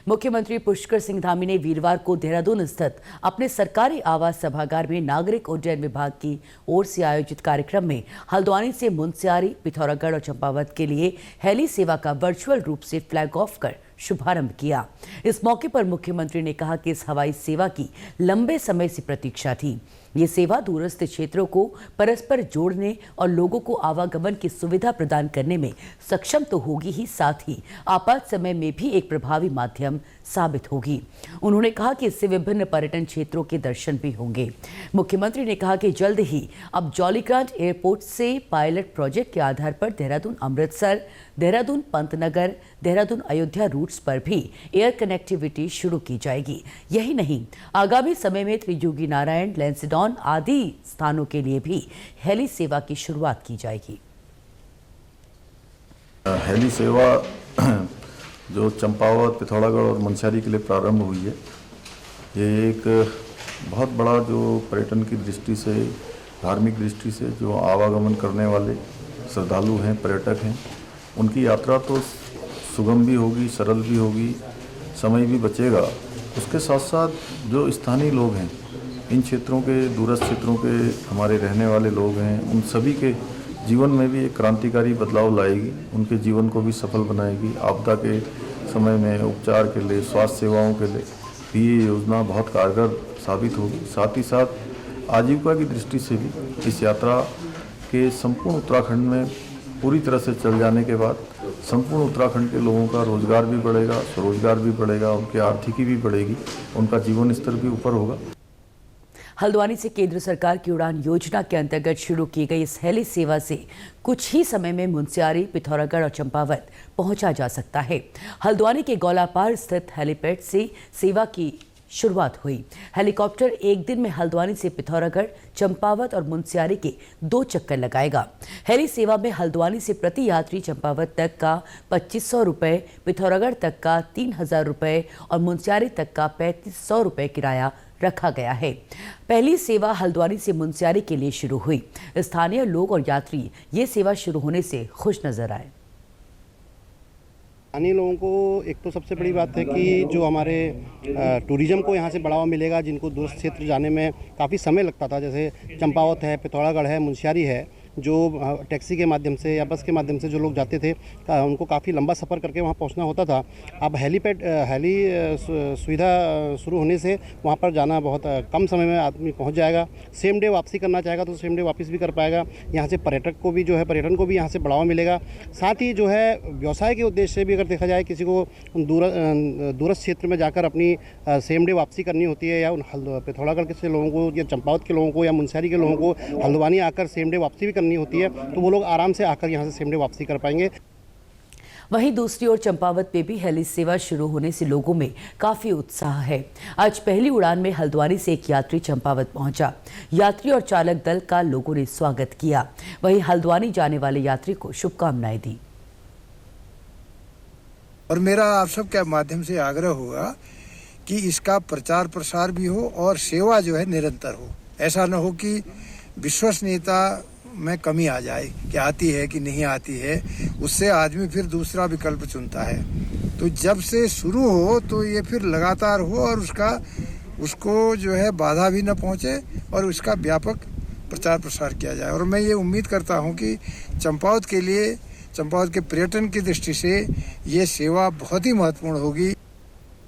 मुख्यमंत्री पुष्कर सिंह धामी ने वीरवार को देहरादून स्थित अपने सरकारी आवास सभागार में नागरिक उड्डयन विभाग की ओर से आयोजित कार्यक्रम में हल्द्वानी से मुनस्यारी, पिथौरागढ़ और चंपावत के लिए हेली सेवा का वर्चुअल रूप से फ्लैग ऑफ कर शुभारंभ किया। इस मौके पर मुख्यमंत्री ने कहा कि इस हवाई सेवा की लंबे समय से प्रतीक्षा थी। ये सेवा दूरस्थ क्षेत्रों को परस्पर जोड़ने और लोगों को आवागमन की सुविधा प्रदान करने में सक्षम तो होगी ही, साथ ही आपात समय में भी एक प्रभावी माध्यम साबित होगी। उन्होंने कहा कि इससे विभिन्न पर्यटन क्षेत्रों के दर्शन भी होंगे। मुख्यमंत्री ने कहा कि जल्द ही अब जॉलीग्रांट एयरपोर्ट से पायलट प्रोजेक्ट के आधार पर देहरादून अमृतसर, देहरादून पंतनगर, देहरादून अयोध्या रूट्स पर भी एयर कनेक्टिविटी शुरू की जाएगी। यही नहीं, आगामी समय में त्रिजुगी नारायण, लैंसडाउन आदि स्थानों के लिए भी हेली सेवा की शुरुआत की जाएगी। हेली सेवा जो चंपावत, पिथौरागढ़ और मुनस्यारी के लिए प्रारंभ हुई है, ये एक बहुत बड़ा जो पर्यटन की दृष्टि से, धार्मिक दृष्टि से जो आवागमन करने वाले श्रद्धालु हैं, पर्यटक हैं, उनकी यात्रा तो सुगम भी होगी, सरल भी होगी, समय भी बचेगा। उसके साथ साथ जो स्थानीय लोग हैं, इन क्षेत्रों के, दूरस्थ क्षेत्रों के हमारे रहने वाले लोग हैं, उन सभी के जीवन में भी एक क्रांतिकारी बदलाव लाएगी, उनके जीवन को भी सफल बनाएगी। आपदा के समय में उपचार के लिए, स्वास्थ्य सेवाओं के लिए भी ये योजना बहुत कारगर साबित होगी। साथ ही साथ आजीविका की दृष्टि से भी इस यात्रा के संपूर्ण उत्तराखंड में पूरी तरह से चल जाने के बाद संपूर्ण उत्तराखंड के लोगों का रोजगार भी बढ़ेगा, स्वरोजगार भी बढ़ेगा, उनकी आर्थिकी भी बढ़ेगी, उनका जीवन स्तर भी ऊपर होगा। हल्द्वानी से केंद्र सरकार की उड़ान योजना के अंतर्गत शुरू की गई इस हेली सेवा से कुछ ही समय में मुनस्यारी, पिथौरागढ़ और चंपावत पहुंचा जा सकता है। हल्द्वानी के गौलापार स्थित हेलीपैड से सेवा की शुरुआत हुई। हेलीकॉप्टर एक दिन में हल्द्वानी से पिथौरागढ़, चंपावत और मुनस्यारी के 2 चक्कर लगाएगा। हेली सेवा में हल्द्वानी से प्रति यात्री चंपावत तक का 2500 रुपये, पिथौरागढ़ तक का 3000 रुपये और मुनस्यारी तक का 3500 रुपये किराया रखा गया है। पहली सेवा हल्द्वानी से मुनस्यारी के लिए शुरू हुई। स्थानीय लोग और यात्री ये सेवा शुरू होने से खुश नजर आए। स्थानीय लोगों को एक तो सबसे बड़ी बात है कि जो हमारे टूरिज्म को यहाँ से बढ़ावा मिलेगा, जिनको दूर क्षेत्र जाने में काफ़ी समय लगता था, जैसे चंपावत है, पिथौरागढ़ है, मुनस्यारी है, जो टैक्सी के माध्यम से या बस के माध्यम से जो लोग जाते थे उनको काफ़ी लंबा सफ़र करके वहाँ पहुँचना होता था। अब हेली सुविधा शुरू होने से वहाँ पर जाना बहुत कम समय में आदमी पहुँच जाएगा। सेम डे वापसी करना चाहेगा तो सेम डे वापस भी कर पाएगा। यहाँ से पर्यटक को भी जो है, पर्यटन को भी यहाँ से बढ़ावा मिलेगा। साथ ही जो है व्यवसाय के उद्देश्य से भी अगर देखा जाए, किसी को दूरस्थ क्षेत्र में जाकर अपनी सेम डे वापसी करनी होती है, या उन पिथौरागढ़ के लोगों को या चंपावत के लोगों को या मुनस्यारी के लोगों को हल्द्वानी आकर सेम डे वापसी भी करनी होती है, तो वो लोग आराम से आकर यहाँ से सेम डे वापसी कर पाएंगे। वहीं दूसरी ओर चंपावत में भी हेली सेवा शुरू होने से लोगों में काफी उत्साह है। आज पहली उड़ान में हल्द्वानी से एक यात्री चंपावत पहुंचा। यात्री और चालक दल का लोगों ने स्वागत किया। वहीं हल्द्वानी जाने वाले यात्री को शुभकामनाएं दी। और मेरा आप सबके माध्यम से आग्रह होगा कि इसका प्रचार प्रसार भी हो और सेवा जो है निरंतर हो। ऐसा न हो कि विश्वसनीयता में कमी आ जाए कि आती है कि नहीं आती है, उससे आदमी फिर दूसरा विकल्प चुनता है। तो जब से शुरू हो तो ये फिर लगातार हो और उसको जो है बाधा भी न पहुंचे और उसका व्यापक प्रचार प्रसार किया जाए। और मैं ये उम्मीद करता हूं कि चंपावत के लिए, चंपावत के पर्यटन की दृष्टि से ये सेवा बहुत ही महत्वपूर्ण होगी।